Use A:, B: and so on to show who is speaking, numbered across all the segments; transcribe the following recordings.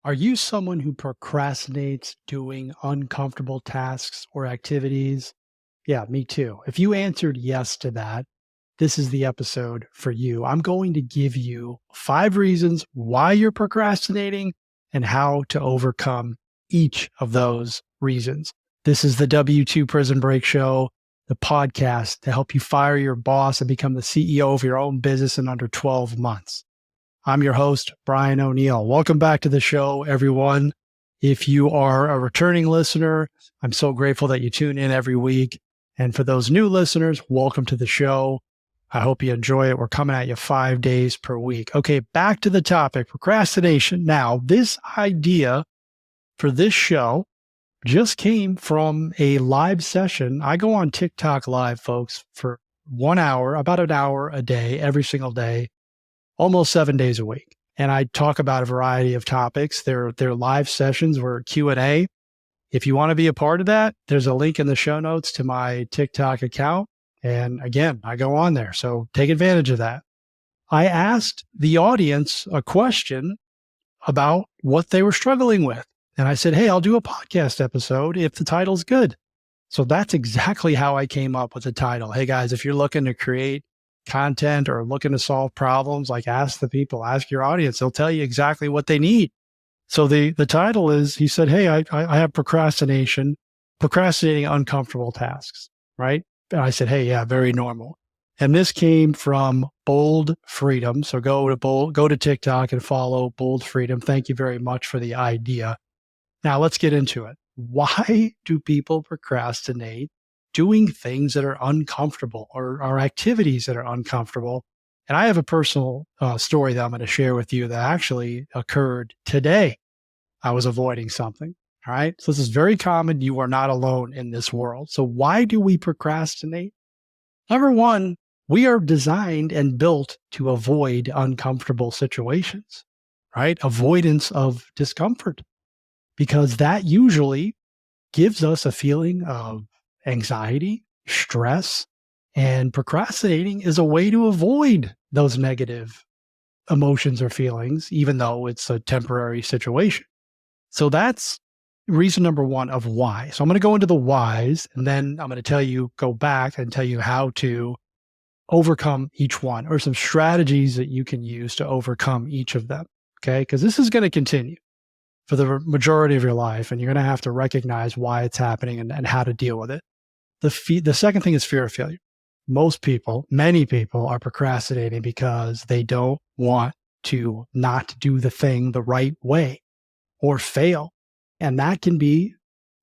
A: Are you someone who procrastinates doing uncomfortable tasks or activities? Yeah, me too. If you answered yes to that, this is the episode for you. I'm going to give you 5 reasons why you're procrastinating and how to overcome each of those reasons. This is the W2 Prison Break Show, the podcast to help you fire your boss and become the CEO of your own business in under 12 months. I'm your host, Brian O'Neill. Welcome back to the show, everyone. If you are a returning listener, I'm so grateful that you tune in every week. And for those new listeners, welcome to the show. I hope you enjoy it. We're coming at you 5 days per week. Okay, back to the topic, procrastination. Now, this idea for this show just came from a live session. I go on TikTok live, folks, for 1 hour, about an hour a day, every single day, almost 7 days a week. And I talk about a variety of topics. They're live sessions where Q&A. If you want to be a part of that, there's a link in the show notes to my TikTok account. And again, I go on there. So take advantage of that. I asked the audience a question about what they were struggling with. And I said, hey, I'll do a podcast episode if the title's good. So that's exactly how I came up with the title. Hey guys, if you're looking to create content or looking to solve problems, like ask the people, ask your audience. They'll tell you exactly what they need. So the title is, he said, hey, I have procrastination, procrastinating uncomfortable tasks, right? And I said, hey, yeah, very normal. And this came from Bold Freedom. So go to TikTok and follow Bold Freedom. Thank you very much for the idea. Now let's get into it. Why do people procrastinate doing things that are uncomfortable or activities that are uncomfortable? And I have a personal story that I'm going to share with you that actually occurred today. I was avoiding something. All right. So this is very common. You are not alone in this world. So why do we procrastinate? Number one, we are designed and built to avoid uncomfortable situations, right? Avoidance of discomfort, because that usually gives us a feeling of anxiety, stress, and procrastinating is a way to avoid those negative emotions or feelings, even though it's a temporary situation. So that's reason number one of why. So I'm going to go into the whys, and then I'm going to go back and tell you how to overcome each one, or some strategies that you can use to overcome each of them. Okay. Because this is going to continue for the majority of your life, and you're going to have to recognize why it's happening and how to deal with it. The second thing is fear of failure. Many people are procrastinating because they don't want to not do the thing the right way or fail. And that can be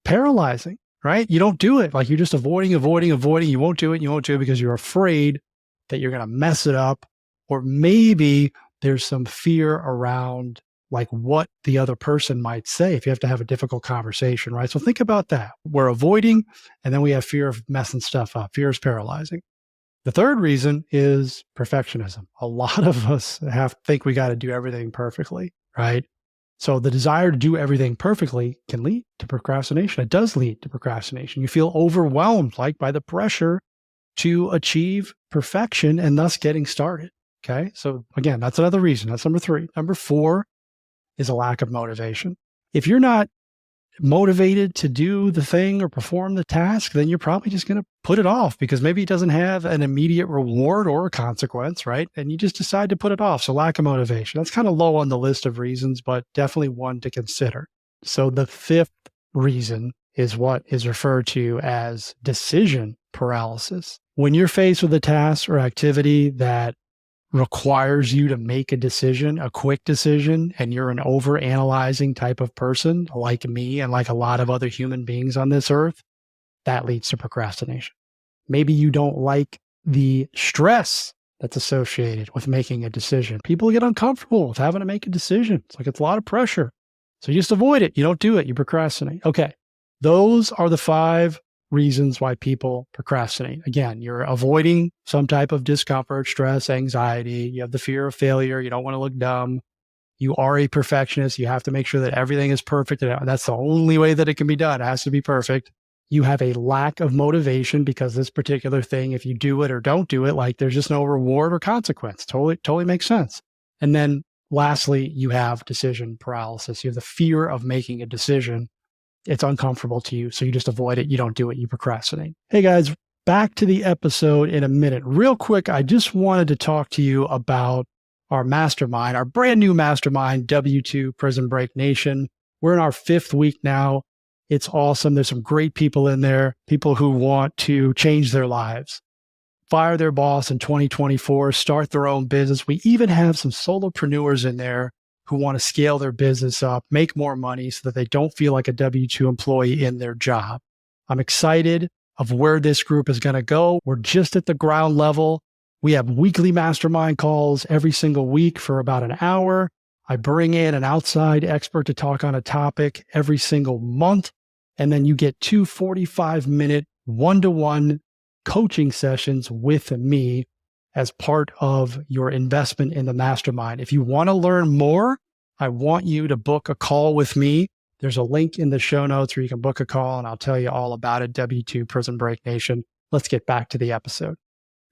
A: paralyzing, right? You don't do it. Like you're just avoiding. You won't do it because you're afraid that you're going to mess it up. Or maybe there's some fear around like what the other person might say if you have to have a difficult conversation, right? So think about that. We're avoiding, and then we have fear of messing stuff up. Fear is paralyzing. The third reason is perfectionism. A lot of us think we got to do everything perfectly, right? So the desire to do everything perfectly can lead to procrastination. It does lead to procrastination. You feel overwhelmed, like by the pressure to achieve perfection and thus getting started. Okay. So again, that's another reason. That's number 3. Number 4 is a lack of motivation. If you're not motivated to do the thing or perform the task, then you're probably just going to put it off because maybe it doesn't have an immediate reward or a consequence, right? And you just decide to put it off. So lack of motivation. That's kind of low on the list of reasons, but definitely one to consider. So the 5th reason is what is referred to as decision paralysis. When you're faced with a task or activity that requires you to make a decision, a quick decision, and you're an over-analyzing type of person like me and like a lot of other human beings on this earth, that leads to procrastination. Maybe you don't like the stress that's associated with making a decision. People get uncomfortable with having to make a decision. It's a lot of pressure. So you just avoid it. You don't do it. You procrastinate. Okay. Those are the 5 reasons why people procrastinate. Again, you're avoiding some type of discomfort, stress, anxiety. You have the fear of failure. You don't want to look dumb. You are a perfectionist. You have to make sure that everything is perfect. And that's the only way that it can be done. It has to be perfect. You have a lack of motivation because this particular thing, if you do it or don't do it, like there's just no reward or consequence. Totally makes sense. And then Lastly, you have decision paralysis. You have the fear of making a decision. It's uncomfortable to you, so you just avoid it. You don't do it. You procrastinate. Hey guys, back to the episode in a minute. Real quick, I just wanted to talk to you about our mastermind, our brand new mastermind, W2 Prison Break Nation. We're in our 5th week now. It's awesome. There's some great people in there, people who want to change their lives, fire their boss in 2024, start their own business. We even have some solopreneurs in there who want to scale their business up, make more money so that they don't feel like a W2 employee in their job. I'm excited of where this group is going to go. We're just at the ground level. We have weekly mastermind calls every single week for about an hour. I bring in an outside expert to talk on a topic every single month. And then you get 2 45-minute one-to-one coaching sessions with me as part of your investment in the mastermind. If you want to learn more, I want you to book a call with me. There's a link in the show notes where you can book a call and I'll tell you all about it. W2 Prison Break Nation. Let's get back to the episode.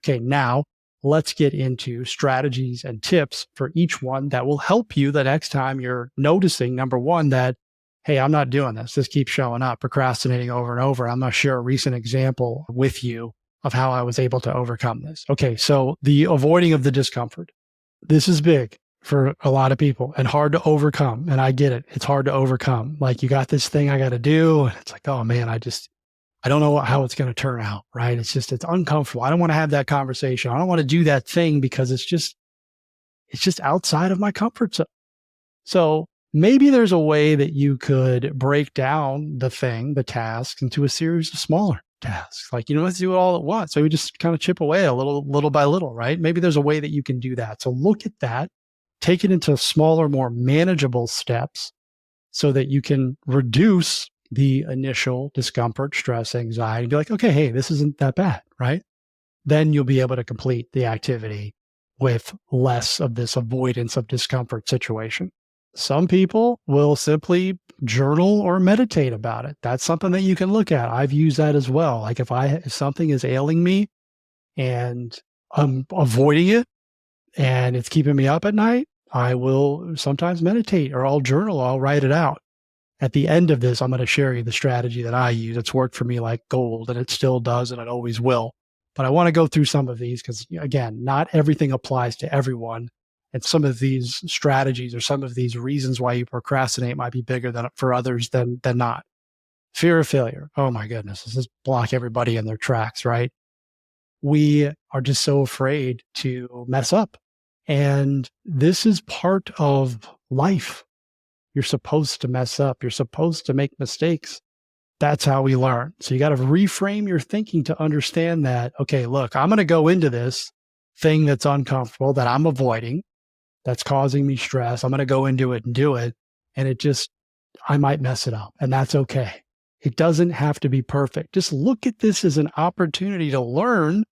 A: Okay, now let's get into strategies and tips for each one that will help you the next time you're noticing, number one, that, hey, I'm not doing this. This keeps showing up, procrastinating over and over. I'm going to share a recent example with you of how I was able to overcome this. Okay, so the avoiding of the discomfort. This is big for a lot of people and hard to overcome. And I get it. It's hard to overcome. Like, you got this thing I got to do. And it's like, oh man, I don't know how it's going to turn out, right? It's uncomfortable. I don't want to have that conversation. I don't want to do that thing because it's just outside of my comfort zone. So maybe there's a way that you could break down the task into a series of smaller tasks. Like, let's do it all at once. So we just kind of chip away a little by little, right? Maybe there's a way that you can do that. So look at that, take it into smaller, more manageable steps so that you can reduce the initial discomfort, stress, anxiety, and be like, okay, hey, this isn't that bad, right? Then you'll be able to complete the activity with less of this avoidance of discomfort situation. Some people will simply journal or meditate about it. That's something that you can look at. I've used that as well. Like, if something is ailing me and I'm avoiding it and it's keeping me up at night, I will sometimes meditate or I'll journal, I'll write it out. At the end of this, I'm going to share you the strategy that I use. It's worked for me like gold, and it still does, and it always will. But I want to go through some of these because, again, not everything applies to everyone. And some of these strategies or some of these reasons why you procrastinate might be bigger for others than not. Fear of failure. Oh my goodness. This is block everybody in their tracks, right? We are just so afraid to mess up. And this is part of life. You're supposed to mess up. You're supposed to make mistakes. That's how we learn. So you got to reframe your thinking to understand that, okay, look, I'm going to go into this thing that's uncomfortable, that I'm avoiding, that's causing me stress. I'm going to go into it and do it. And I might mess it up, and that's okay. It doesn't have to be perfect. Just look at this as an opportunity to learn,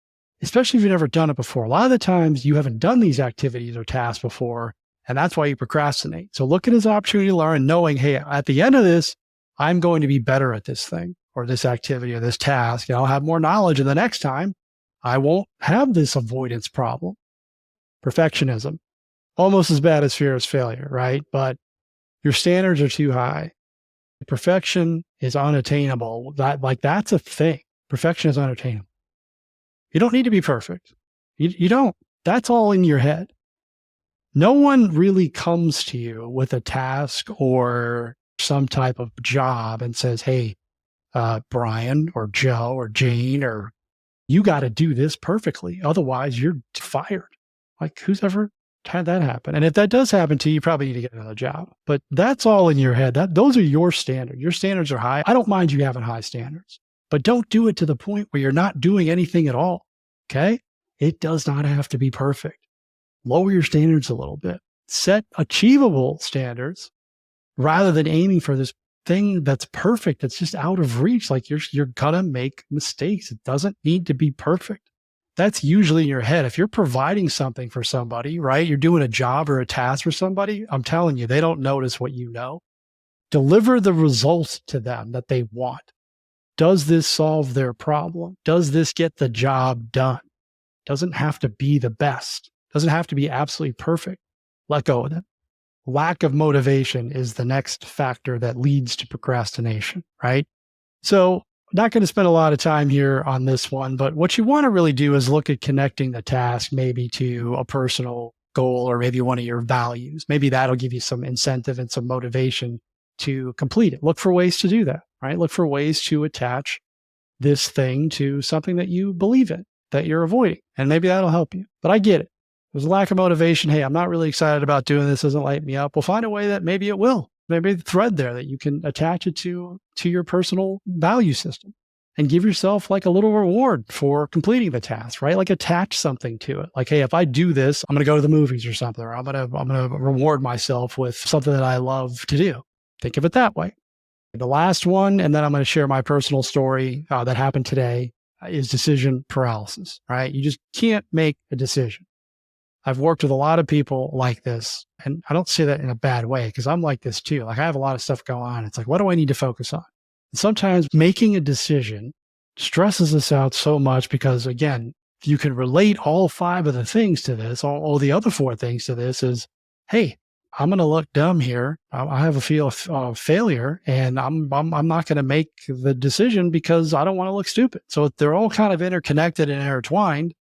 A: especially if you've never done it before. A lot of the times you haven't done these activities or tasks before, and that's why you procrastinate. So look at it as an opportunity to learn, knowing, hey, at the end of this, I'm going to be better at this thing or this activity or this task, and I'll have more knowledge. And the next time, I won't have this avoidance problem. Perfectionism, almost as bad as fear of failure, right? But your standards are too high. Perfection is unattainable. That's a thing. Perfection is unattainable. You don't need to be perfect. You don't. That's all in your head. No one really comes to you with a task or some type of job and says, hey, Brian or Joe or Jane, or you got to do this perfectly. Otherwise, you're fired. Like, who's ever had that happen? And if that does happen to you, you probably need to get another job. But that's all in your head. Those are your standards. Your standards are high. I don't mind you having high standards, but don't do it to the point where you're not doing anything at all. Okay? It does not have to be perfect. Lower your standards a little bit. Set achievable standards rather than aiming for this thing that's perfect. That's just out of reach. Like, you're gonna make mistakes. It doesn't need to be perfect. That's usually in your head. If you're providing something for somebody, right? You're doing a job or a task for somebody. I'm telling you, they don't notice what you know. Deliver the results to them that they want. Does this solve their problem? Does this get the job done? Doesn't have to be the best. Doesn't have to be absolutely perfect. Let go of it. lack of motivation is the next factor that leads to procrastination, right? So, not going to spend a lot of time here on this one, but what you want to really do is look at connecting the task maybe to a personal goal or maybe one of your values. Maybe that'll give you some incentive and some motivation to complete it. Look for ways to do that, right? Look for ways to attach this thing to something that you believe in, that you're avoiding, and maybe that'll help you. But I get it. There's a lack of motivation. Hey, I'm not really excited about doing this. Doesn't light me up. We'll find a way that maybe it will. Maybe the thread there that you can attach it to your personal value system and give yourself like a little reward for completing the task, right? Like attach something to it. Like, hey, if I do this, I'm going to go to the movies or something, or I'm going to reward myself with something that I love to do. Think of it that way. The last one, and then I'm going to share my personal story that happened today, is decision paralysis, right? You just can't make a decision. I've worked with a lot of people like this, and I don't say that in a bad way because I'm like this too. Like I have a lot of stuff going on. It's like, what do I need to focus on? And sometimes making a decision stresses us out so much because, again, you can relate all 5 of the things to this, all the other 4 things to this is, hey, I'm going to look dumb here. I have a feel of failure, and I'm not going to make the decision because I don't want to look stupid. So they're all kind of interconnected and intertwined.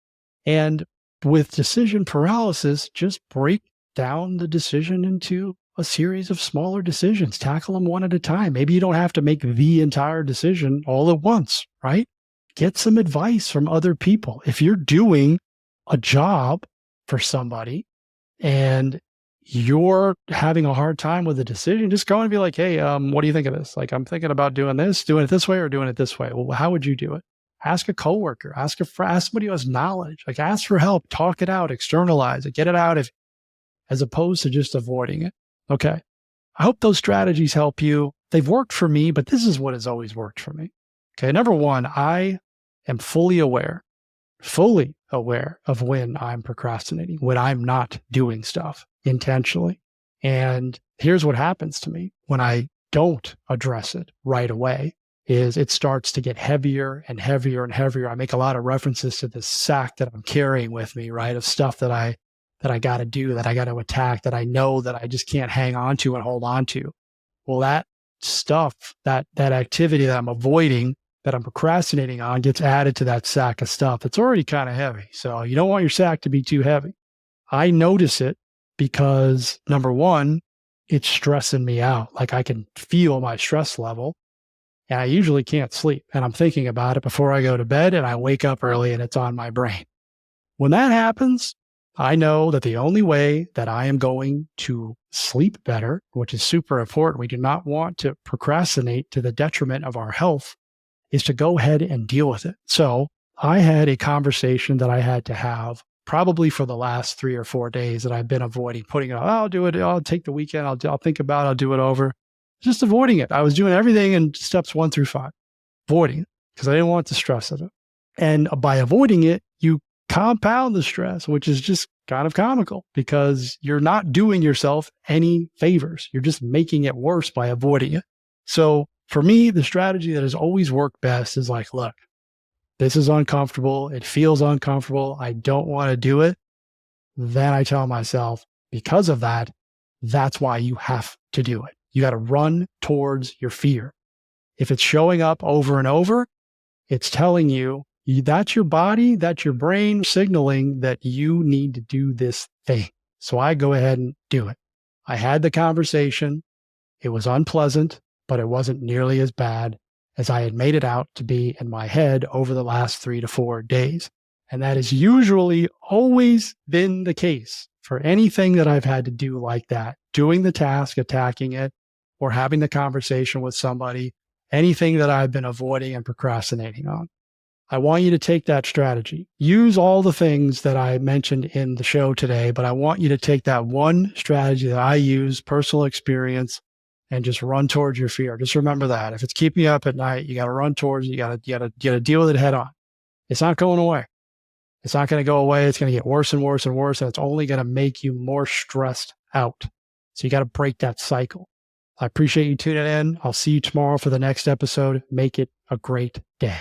A: And with decision paralysis, just break down the decision into a series of smaller decisions. Tackle them one at a time. Maybe you don't have to make the entire decision all at once, right? Get some advice from other people. If you're doing a job for somebody and you're having a hard time with a decision, just go and be like, hey, what do you think of this? Like, I'm thinking about doing it this way or doing it this way. Well, how would you do it? Ask a coworker, ask somebody who has knowledge, like ask for help, talk it out, externalize it, get it out as opposed to just avoiding it. Okay. I hope those strategies help you. They've worked for me, but this is what has always worked for me. Okay. Number one, I am fully aware of when I'm procrastinating, when I'm not doing stuff intentionally. And here's what happens to me when I don't address it right away. Is it starts to get heavier and heavier and heavier. I make a lot of references to this sack that I'm carrying with me, right? Of stuff that I got to do, that I got to attack, that I know that I just can't hang on to and hold on to. Well, that stuff, that activity that I'm avoiding, that I'm procrastinating on gets added to that sack of stuff. It's already kind of heavy. So you don't want your sack to be too heavy. I notice it because number one, it's stressing me out. Like I can feel my stress level. And I usually can't sleep. And I'm thinking about it before I go to bed, and I wake up early and it's on my brain. When that happens, I know that the only way that I am going to sleep better, which is super important, we do not want to procrastinate to the detriment of our health, is to go ahead and deal with it. So I had a conversation that I had to have probably for the last 3 or 4 days that I've been avoiding putting it off. I'll do it. I'll take the weekend. I'll think about it. I'll do it over. Just avoiding it. I was doing everything in steps 1 through 5, avoiding it because I didn't want the stress of it. And by avoiding it, you compound the stress, which is just kind of comical because you're not doing yourself any favors. You're just making it worse by avoiding it. So for me, the strategy that has always worked best is like, look, this is uncomfortable. It feels uncomfortable. I don't want to do it. Then I tell myself, because of that, that's why you have to do it. You got to run towards your fear. If it's showing up over and over, it's telling you that's your body, that's your brain signaling that you need to do this thing. So I go ahead and do it. I had the conversation. It was unpleasant, but it wasn't nearly as bad as I had made it out to be in my head over the last 3 to 4 days. And that has usually always been the case for anything that I've had to do like that, doing the task, attacking it, or having the conversation with somebody, anything that I've been avoiding and procrastinating on. I want you to take that strategy. Use all the things that I mentioned in the show today, but I want you to take that one strategy that I use, personal experience, and just run towards your fear. Just remember that. If it's keeping you up at night, you got to run towards it. You got to deal with it head on. It's not going away. It's not going to go away. It's going to get worse and worse and worse, and it's only going to make you more stressed out. So you got to break that cycle. I appreciate you tuning in. I'll see you tomorrow for the next episode. Make it a great day.